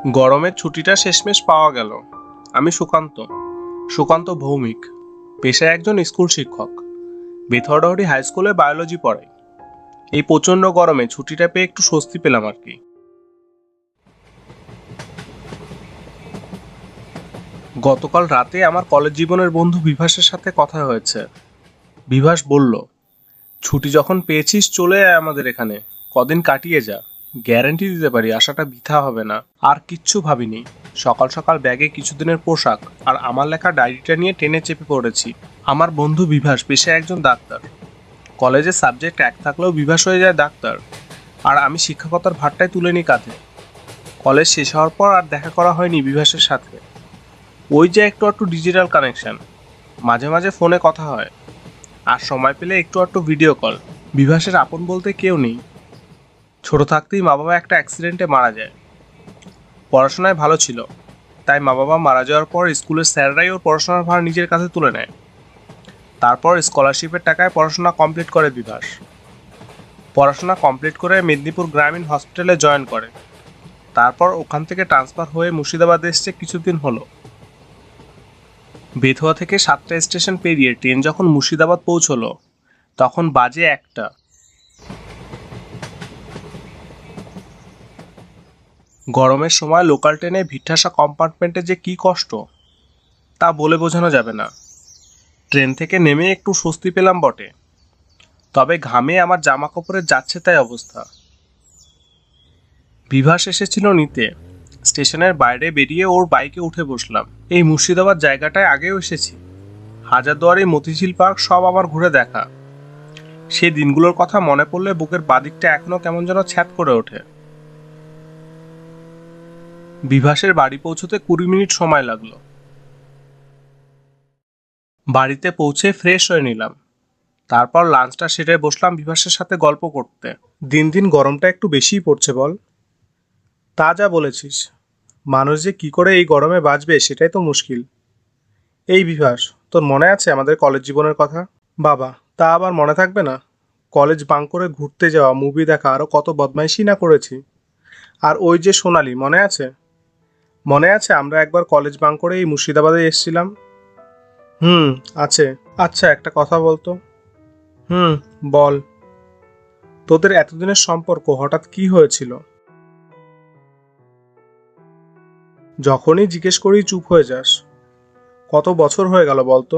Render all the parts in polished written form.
গরমের ছুটিটা শেষমেশ পাওয়া গেল। আমি সুকান্ত, সুকান্ত ভৌমিক, পেশায় একজন স্কুল শিক্ষক। বেথরডাহরি হাই স্কুলে বায়োলজি পড়াই। এই প্রচণ্ড গরমে ছুটিটা পেয়ে একটু স্বস্তি পেলাম আর কি। গতকাল রাতে আমার কলেজ জীবনের বন্ধু বিভাসের সাথে কথা হয়েছে। বিভাস বলল, ছুটি যখন পেয়েছিস চলে আয় আমাদের এখানে, কদিন কাটিয়ে যা। গ্যারান্টি দিতে পারি আশাটা বৃথা হবে না। আর কিচ্ছু ভাবিনি। সকাল সকাল ব্যাগে কিছুদিনের পোশাক আর আমার লেখা ডায়েরিটা নিয়ে ট্রেনে চেপে পড়েছি। আমার বন্ধু বিভাস পেশায় একজন ডাক্তার। কলেজে সাবজেক্ট এক থাকলেও বিভাস হয়ে যায় ডাক্তার, আর আমি শিক্ষকতার ভারটাই তুলে নিই কাঁধে। কলেজ শেষ হওয়ার পর আর দেখা করা হয়নি বিভাসের সাথে। ওই যে একটু একটু ডিজিটাল কানেকশন, মাঝে মাঝে ফোনে কথা হয়, আর সময় পেলে একটু একটু ভিডিও কল। বিভাসের আপন বলতে কেউ নেই। ছোট থাকতেই মা বাবা একটা অ্যাক্সিডেন্টে মারা যায়। পড়াশোনায় ভালো ছিল, তাই মা বাবা মারা যাওয়ার পর স্কুলের স্যাররাই ওর পড়াশোনার ভার নিজের কাছে তুলে নেয়। তারপর স্কলারশিপের টাকায় পড়াশোনা কমপ্লিট করে বিভাস। পড়াশোনা কমপ্লিট করে মেদিনীপুর গ্রামীণ হসপিটালে জয়েন করে। তারপর ওখান থেকে ট্রান্সফার হয়ে মুর্শিদাবাদে এসছে কিছুদিন হলো। বেথুয়া থেকে 7টা স্টেশন পেরিয়ে ট্রেন যখন মুর্শিদাবাদ পৌঁছলো, তখন বাজে 1টা। গরমের সময় লোকাল ট্রেনে ভিড়ঠাসা কম্পার্টমেন্টে যে কি কষ্ট, তা বলে বোঝানো যাবে না। ট্রেন থেকে নেমে একটু স্বস্তি পেলাম বটে, তবে ঘামে আমার জামা কাপড়ের যাচ্ছে তাই অবস্থা। বিভাস এসেছিল নিতে। স্টেশনের বাইরে বেরিয়ে ওর বাইকে উঠে বসলাম। এই মুর্শিদাবাদ জায়গাটায় আগেও এসেছি। হাজারদুয়ারি, মতিঝিল পার্ক সব আমার ঘুরে দেখা। সেই দিনগুলোর কথা মনে পড়লে বুকের বাদিকটা এখনো কেমন যেন ছ্যাদ করে ওঠে। বিভাসের বাড়ি পৌঁছতে 20 মিনিট সময় লাগলো। বাড়িতে পৌঁছে ফ্রেশ হয়ে নিলাম। তারপর লাঞ্চটা সেরে বসলাম বিভাসের সাথে গল্প করতে। দিন দিন গরমটা একটু বেশিই পড়ছে বল। তা যা বলেছিস, মানুষ যে কি করে এই গরমে বাঁচবে সেটাই তো মুশকিল। এই বিভাস, তোর মনে আছে আমাদের কলেজ জীবনের কথা? বাবা, তা আবার মনে থাকবে না? কলেজ বাঙ্ক করে ঘুরতে যাওয়া, মুভি দেখা, আরও কত বদমাইশি না করেছি। আর ওই যে সোনালি, মনে আছে? মনে আছে আমরা একবার কলেজ বাঙ্ক করে এই মুর্শিদাবাদে এসেছিলাম? হুম, আছে। আচ্ছা, একটা কথা বলতো। হুম, বল। তোদের এতদিনের সম্পর্ক হঠাৎ কি হয়েছিল? যখনই জিজ্ঞেস করি চুপ হয়ে যাস। কত বছর হয়ে গেল বলতো?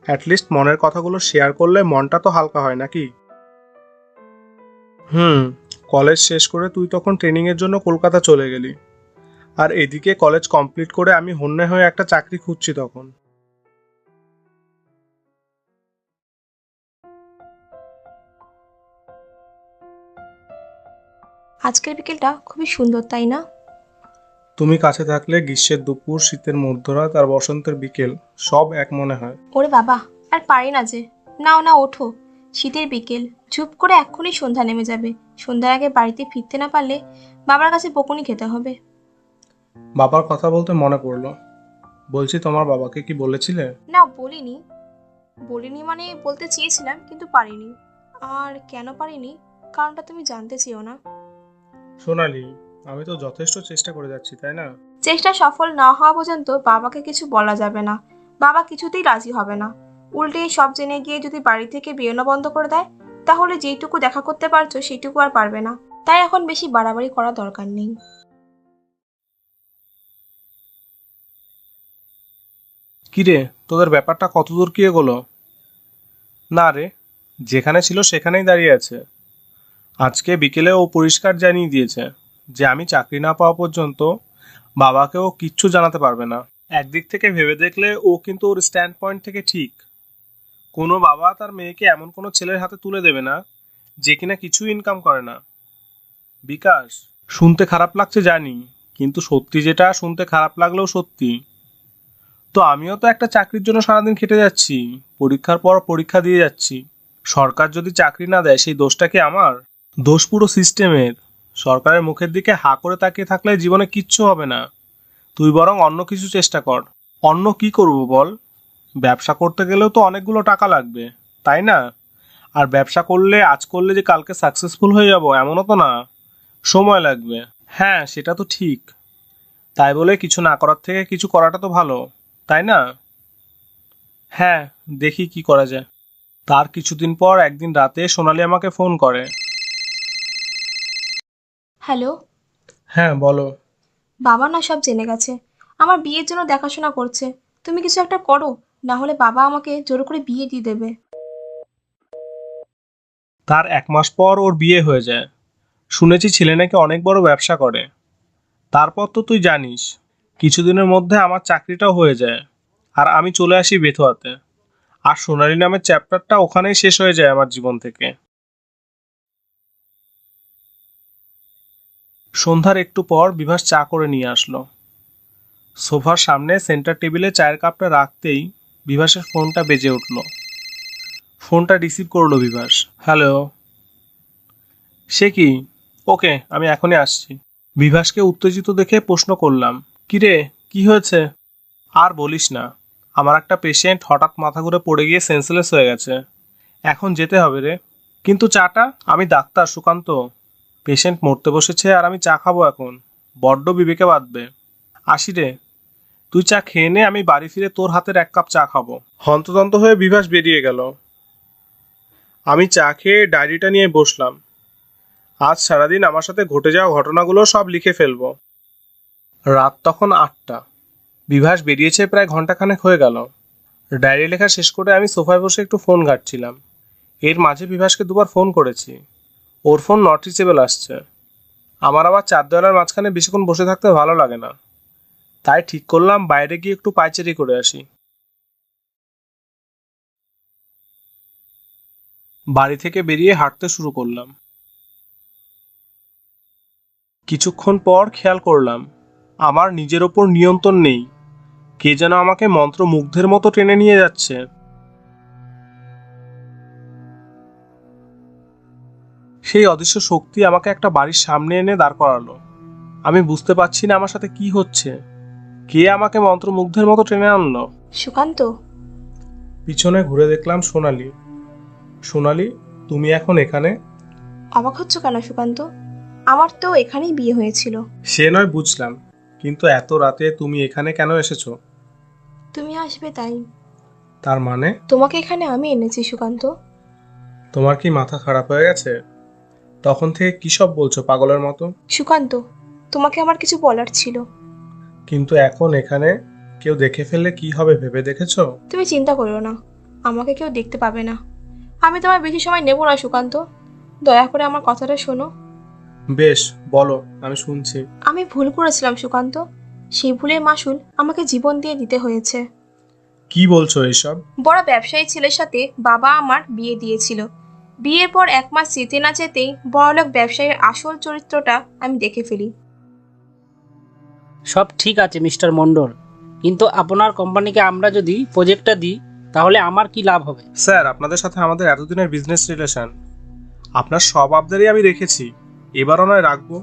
অ্যাটলিস্ট মনের কথাগুলো শেয়ার করলে মনটা তো হালকা হয় নাকি? হুম, কলেজ শেষ করে তুই তখন ট্রেনিংয়ের জন্য কলকাতা চলে গেলি, আর এদিকে কলেজ কমপ্লিট করে আমি হন্যে হয়ে একটা চাকরি খুঁজছি তখন। আজকের বিকেলটা খুবই সুন্দর, তাই না? তুমি কাছে থাকলে গ্রীষ্মের দুপুর, শীতের মধ্যরাত আর বসন্তের বিকেল সব এক মনে হয়। ওরে বাবা, আর পারি না যে। নাও না, ওঠো। শীতের বিকেল, চুপ করে এক্ষুনি সন্ধ্যা নেমে যাবে। সন্ধ্যার আগে বাড়িতে ফিরতে না পারলে বাবার কাছে বকুনি খেতে হবে। বাবার কথা বলতে মনে পড়লো। বলছি, তোমার বাবাকে কি বলেছিলে? না, বলিনি। বলিনি মানে বলতে চেয়েছিলাম কিন্তু পারিনি। আর কেন পারিনি, কারণটা তুমি জানতে চেয়েও না। সোনালি, আমি তো যথেষ্ট চেষ্টা করে যাচ্ছি, তাই না? চেষ্টা সফল না হওয়া পর্যন্ত বাবাকে কিছু বলা যাবে না। বাবা কিছুতেই রাজি হবে না। উল্টে সব জেনে গিয়ে যদি বাড়ি থেকে বেরোনো বন্ধ করে দেয়, তাহলে যেইটুকু দেখা করতে পারছো সেইটুকু আর পারবে না। তাই এখন বেশি বাড়াবাড়ি করা দরকার নেই। কিরে, তোদের ব্যাপারটা কতদূর কি এগোলো? না রে, যেখানে ছিল সেখানেই দাঁড়িয়ে আছে। আজকে বিকেলে ও পরিষ্কার জানিয়ে দিয়েছে যে আমি চাকরি না পাওয়া পর্যন্ত বাবাকে ও কিচ্ছু জানাতে পারবে না। একদিক থেকে ভেবে দেখলে ও কিন্তু ওর স্ট্যান্ড পয়েন্ট থেকে ঠিক। কোনো বাবা তার মেয়েকে এমন কোনো ছেলের হাতে তুলে দেবে না যে কিনা কিছু ইনকাম করে না। বিকাশ, শুনতে খারাপ লাগছে জানি, কিন্তু সত্যি যেটা, শুনতে খারাপ লাগলেও সত্যি। তো আমিও তো একটা চাকরির জন্য সারাদিন খেটে যাচ্ছি, পরীক্ষার পর পরীক্ষা দিয়ে যাচ্ছি। সরকার যদি চাকরি না দেয় সেই দোষটা কি আমার? দোষ পুরো সিস্টেমের। সরকারের মুখের দিকে হাঁ করে তাকিয়ে থাকলে জীবনে কিচ্ছু হবে না। তুই বরং অন্য কিছু চেষ্টা কর। অন্য কি করব বল? ব্যবসা করতে গেলেও তো অনেকগুলো টাকা লাগবে, তাই না? আর ব্যবসা করলে আজ করলে যে কালকে সাকসেসফুল হয়ে যাব এমনও তো না, সময় লাগবে। হ্যাঁ, সেটা তো ঠিক, তাই বলে কিছু না করার থেকে কিছু করাটা তো ভালো, তাই না? হ্যাঁ, দেখি কি করা যায়। তার কিছুদিন পর একদিন রাতে সোনালি আমাকে ফোন করে। হ্যালো। হ্যাঁ, বলো। বাবা না সব জেনে গেছে, আমার বিয়ের জন্য দেখাশোনা করছে। তুমি কিছু একটা করো, না হলে বাবা আমাকে জোর করে বিয়ে দিয়ে দেবে। তার 1 মাস পর ওর বিয়ে হয়ে যায়। শুনেছি ছেলে নাকি অনেক বড় ব্যবসা করে। তারপর তো তুই জানিস, কিছুদিনের মধ্যে আমার চাকরিটাও হয়ে যায়, আর আমি চলে আসি বেথুয়াতে। আর সোনালি নামের চ্যাপ্টারটা ওখানেই শেষ হয়ে যায় আমার জীবন থেকে। সন্ধ্যার একটু পর বিভাস চা করে নিয়ে আসলো। সোফার সামনে সেন্টার টেবিলে চায়ের কাপটা রাখতেই বিভাসের ফোনটা বেজে উঠল। ফোনটা রিসিভ করলো বিভাস। হ্যালো। সে কি? ওকে, আমি এখনই আসছি। বিভাসকে উত্তেজিত দেখে প্রশ্ন করলাম, কিরে, কি হয়েছে? আর বলিস না, আমার একটা পেশেন্ট হঠাৎ মাথা ঘুরে পড়ে গিয়ে সেন্সলেস হয়ে গেছে। এখন যেতে হবে রে। কিন্তু চাটা? আমি ডাক্তার সুকান্ত। পেশেন্ট মরতে বসেছে আর আমি চা খাবো এখন? বড্ড বিবেকে বাঁধবে। আসি রে, তুই চা খেয়ে নে, আমি বাড়ি ফিরে তোর হাতের 1 কাপ চা খাবো। হন্তদন্ত হয়ে বিভাস বেরিয়ে গেল। আমি চা খেয়ে ডায়েরিটা নিয়ে বসলাম। আজ সারাদিন আমার সাথে ঘটে যাওয়া ঘটনাগুলো সব লিখে ফেলবো। রাত তখন 8টা। বিভাস বেরিয়েছে প্রায় ঘন্টাখানেক হয়ে গেল। ডায়েরি লেখা শেষ করে আমি সোফায় বসে একটু ফোন ঘাঁটছিলাম। এর মাঝে বিভাসকে 2বার ফোন করেছি। ওর ফোন নট রিচেবল আসছে। আমার আবার চার দেওয়ালের মাঝখানে বেশিক্ষণ বসে থাকতে ভালো লাগে না। তাই ঠিক করলাম বাইরে গিয়ে একটু পায়চারি করে আসি। বাড়ি থেকে বেরিয়ে হাঁটতে শুরু করলাম। কিছুক্ষণ পর খেয়াল করলাম আমার নিজের ওপর নিয়ন্ত্রণ নেই। কে যেন আমাকে মন্ত্রমুগ্ধের মতো টেনে নিয়ে যাচ্ছে। সেই অদৃশ্য শক্তি আমাকে একটা বাড়ির সামনে এনে দাঁড় করালো। আমি বুঝতে পারছি না আমার সাথে কি হচ্ছে। কে আমাকে মন্ত্রমুগ্ধের মতো টেনে আনলো? সুকান্ত। পিছনে ঘুরে দেখলাম সোনালি। সোনালি, তুমি এখন এখানে? অবাক হচ্ছ কেন সুকান্ত? আমার তো এখানেই বিয়ে হয়েছিল। সে নয় বুঝলাম, কিন্তু এত রাতে তুমি এখানে কেন এসেছো? তুমি আসবে তাই। তার মানে? তোমাকে এখানে আমি এনেছি সুকান্ত। তোমার কি মাথা খারাপ হয়ে গেছে? তখন থেকে কি সব বলছো পাগলের মতো? সুকান্ত, তোমাকে আমার কিছু বলার ছিল। কিন্তু এখন এখানে কেউ দেখে ফেললে কি হবে ভেবে দেখেছো? তুমি চিন্তা করো না, আমাকে কেউ দেখতে পাবে না। আমি তোমার বেশি সময় নেব না সুকান্ত, দয়া করে আমার কথাটা শোনো। বেশ, বলো, আমি শুনছি। আমি ভুল করেছিলাম সুকান্ত, সেই ভুলের মাসুল আমাকে জীবন দিয়ে দিতে হয়েছে। কি বলছো এসব? বড় ব্যবসায়ী ছেলের সাথে বাবা আমার বিয়ে দিয়েছিল। বিয়ের পর 1 মাস যেতে না যেতেই বড়লোক ব্যবসায়ীর আসল চরিত্রটা আমি দেখে ফেলি। সব ঠিক আছে মিস্টার মণ্ডল, কিন্তু আপনার কোম্পানিকে আমরা যদি প্রজেক্টটা দিই তাহলে আমার কি লাভ হবে? স্যার, আপনাদের সাথে আমাদের এতদিনের বিজনেস রিলেশন, আপনার সব আবদারই আমি রেখেছি, এবারও নয় রাখবো।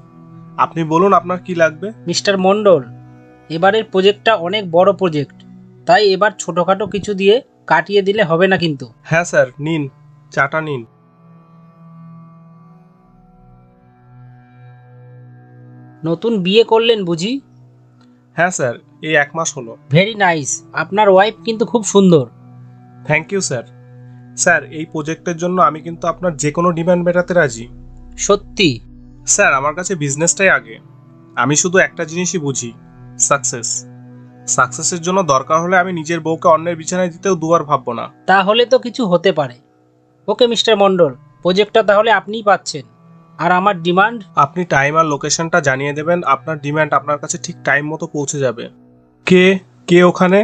আপনি বলুন আপনার কি লাগবে। মিস্টার মণ্ডল, এবারের প্রজেক্টটা অনেক বড় প্রজেক্ট, তাই এবার ছোটোখাটো কিছু দিয়ে কাটিয়ে দিলে হবে না কিন্তু। হ্যাঁ স্যার, নিন, চাটা নিন। নতুন বিয়ে করলেন বুঝি? হ্যাঁ স্যার, এই 1 মাস হলো। ভেরি নাইস, আপনার ওয়াইফ কিন্তু খুব সুন্দর। Thank you sir. স্যার, এই প্রজেক্টের জন্য আমি কিন্তু আপনার যে কোনো ডিমান্ড মেটাতে রাজি। সত্যি? স্যার, আমার কাছে বিজনেসটাই আগে। আমি শুধু একটা জিনিসই বুঝি, সাকসেস। সাকসেসের জন্য দরকার হলে আমি নিজের বউকে অন্যের বিছানায় দিতেও 2বার ভাববো না। তাহলে তো কিছু হতে পারে। ওকে মিস্টার মণ্ডল, প্রজেক্টটা তাহলে আপনিই পাচ্ছেন। আর আমার ডিমান্ড? আপনি টাইম আর লোকেশনটা জানিয়ে দেবেন, আপনার ডিমান্ড আপনার কাছে ঠিক টাইম মতো পৌঁছে যাবে। কে কে ওখানে?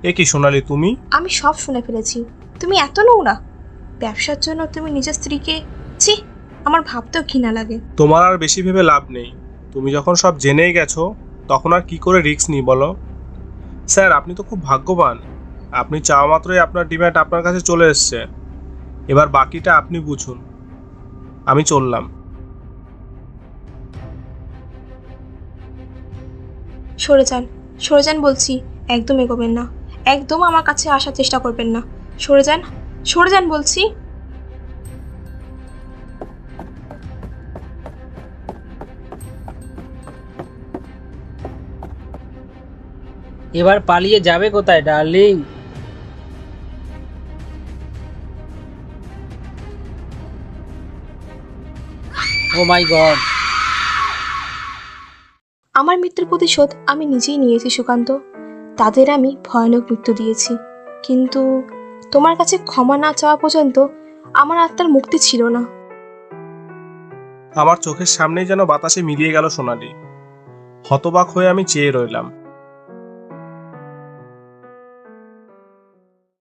এ কি সোনালি, তুমি? আমি সব শুনে ফেলেছি। তুমি এত নোংরা, ব্যবসার জন্য তুমি নিজের স্ত্রীকে, ছি, আমার ভাবতেও ঘৃণা লাগে। তোমার আর বেশি ভেবে লাভ নেই। তুমি যখন সব জেনেই গেছো, তখন আর কি করে রিস্ক নিই বলো? স্যার, আপনি তো খুব ভাগ্যবান। আপনি চাওয়া মাত্রই আপনার ডিমান্ড আপনার কাছে চলে এসছে। এবার বাকিটা আপনি বুঝুন। আমি চললাম। সরে যান, সরে যান বলছি, একদম এগোবেন না, একদম আমার কাছে আসার চেষ্টা করবেন না। সরে যান, সরে যান বলছি। এবার পালিয়ে যাবে কোথায় ডার্লিং? ও মাই গড! আমার মৃত্যুর প্রতিশোধ আমি নিজেই নিয়েছি সুকান্ত। তাদের আমি ভয়ানক মৃত্যু দিয়েছি, কিন্তু তোমার কাছে ক্ষমা না চাওয়া পর্যন্ত আমার আত্মার মুক্তি ছিল না। আমার চোখের সামনেই যেন বাতাসে মিলিয়ে গেল সোনালি। হতবাক হয়ে আমি চেয়ে রইলাম।